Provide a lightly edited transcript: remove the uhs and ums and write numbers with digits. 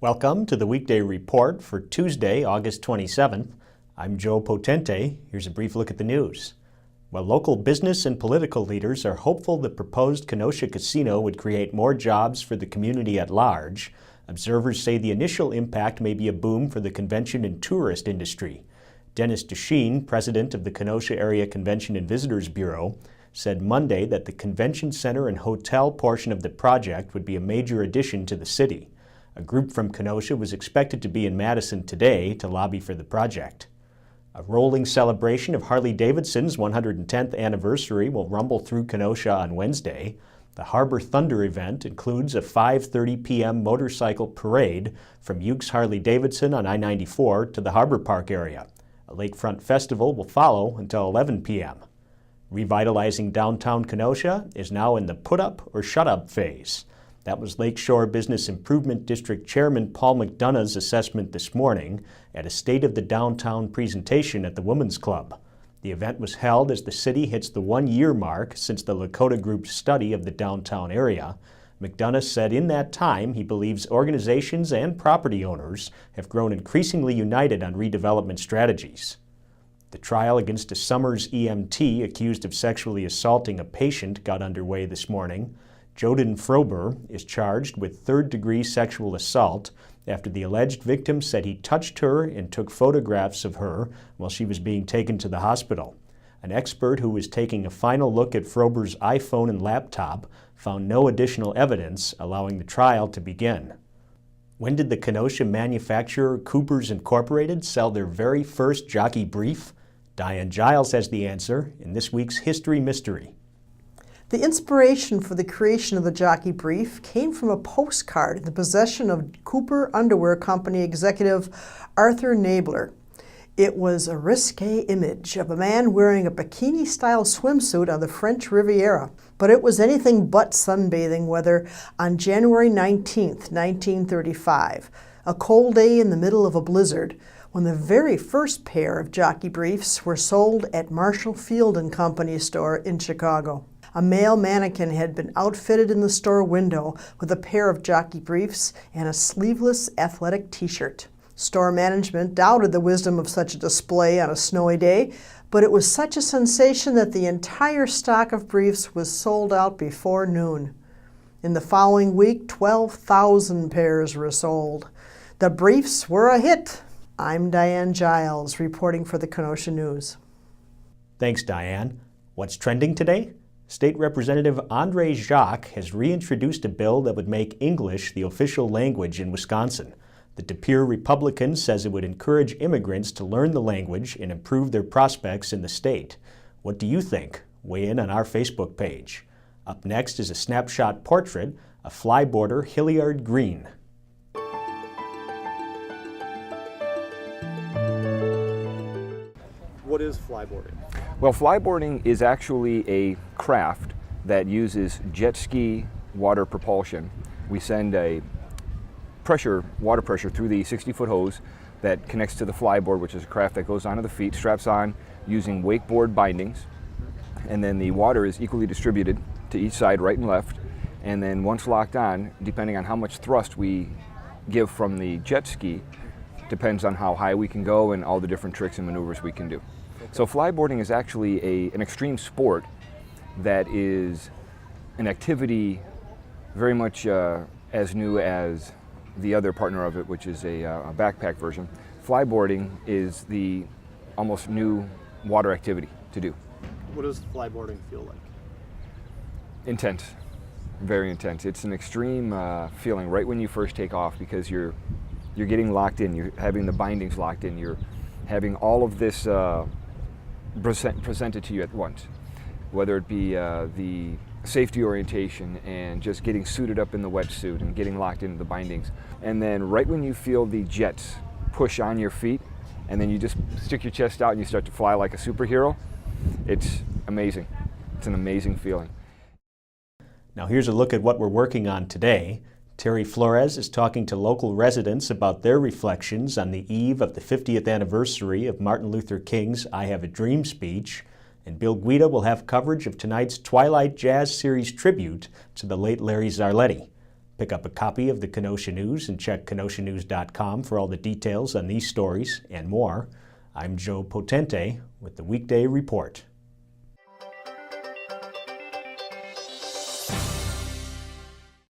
Welcome to the Weekday Report for Tuesday, August 27th. I'm Joe Potente. Here's a brief look at the news. While local business and political leaders are hopeful the proposed Kenosha casino would create more jobs for the community at large, observers say the initial impact may be a boom for the convention and tourist industry. Dennis Duchesne, president of the Kenosha Area Convention and Visitors Bureau, said Monday that the convention center and hotel portion of the project would be a major addition to the city. A group from Kenosha was expected to be in Madison today to lobby for the project. A rolling celebration of Harley-Davidson's 110th anniversary will rumble through Kenosha on Wednesday. The Harbor Thunder event includes a 5:30 p.m. motorcycle parade from Uke's Harley-Davidson on I-94 to the Harbor Park area. A lakefront festival will follow until 11 p.m. Revitalizing downtown Kenosha is now in the put-up or shut-up phase. That was Lakeshore Business Improvement District Chairman Paul McDonough's assessment this morning at a State of the Downtown presentation at the Women's Club. The event was held as the city hits the one-year mark since the Lakota Group's study of the downtown area. McDonough said in that time he believes organizations and property owners have grown increasingly united on redevelopment strategies. The trial against a Summers EMT accused of sexually assaulting a patient got underway this morning. Joden Frober is charged with third-degree sexual assault after the alleged victim said he touched her and took photographs of her while she was being taken to the hospital. An expert who was taking a final look at Frober's iPhone and laptop found no additional evidence, allowing the trial to begin. When did the Kenosha manufacturer Coopers Incorporated sell their very first jockey brief? Diane Giles has the answer in this week's History Mystery. The inspiration for the creation of the jockey brief came from a postcard in the possession of Cooper Underwear Company executive Arthur Nabler. It was a risque image of a man wearing a bikini-style swimsuit on the French Riviera, but it was anything but sunbathing weather on January 19, 1935, a cold day in the middle of a blizzard, when the very first pair of jockey briefs were sold at Marshall Field and Company store in Chicago. A male mannequin had been outfitted in the store window with a pair of jockey briefs and a sleeveless athletic t-shirt. Store management doubted the wisdom of such a display on a snowy day, but it was such a sensation that the entire stock of briefs was sold out before noon. In the following week, 12,000 pairs were sold. The briefs were a hit. I'm Diane Giles, reporting for the Kenosha News. Thanks, Diane. What's trending today? State Representative Andre Jacques has reintroduced a bill that would make English the official language in Wisconsin. The De Pere Republican says it would encourage immigrants to learn the language and improve their prospects in the state. What do you think? Weigh in on our Facebook page. Up next is a snapshot portrait of flyboarder Hilliard Green. What is flyboarding? Well, flyboarding is actually a craft that uses jet ski water propulsion. We send a water pressure through the 60-foot hose that connects to the flyboard, which is a craft that goes onto the feet, straps on using wakeboard bindings, and then the water is equally distributed to each side, right and left, and then once locked on, depending on how much thrust we give from the jet ski, depends on how high we can go and all the different tricks and maneuvers we can do. So flyboarding is actually an extreme sport that is an activity very much as new as the other partner of it, which is a backpack version. Flyboarding is the almost new water activity to do. What does flyboarding feel like? Intense, very intense. It's an extreme feeling right when you first take off because you're getting locked in, you're having the bindings locked in, you're having all of this presented to you at once, whether it be the safety orientation and just getting suited up in the wetsuit and getting locked into the bindings. And then right when you feel the jets push on your feet and then you just stick your chest out and you start to fly like a superhero, it's amazing. It's an amazing feeling. Now here's a look at what we're working on today. Terry Flores is talking to local residents about their reflections on the eve of the 50th anniversary of Martin Luther King's I Have a Dream speech. And Bill Guida will have coverage of tonight's Twilight Jazz Series tribute to the late Larry Zarletti. Pick up a copy of the Kenosha News and check kenoshanews.com for all the details on these stories and more. I'm Joe Potente with the Weekday Report.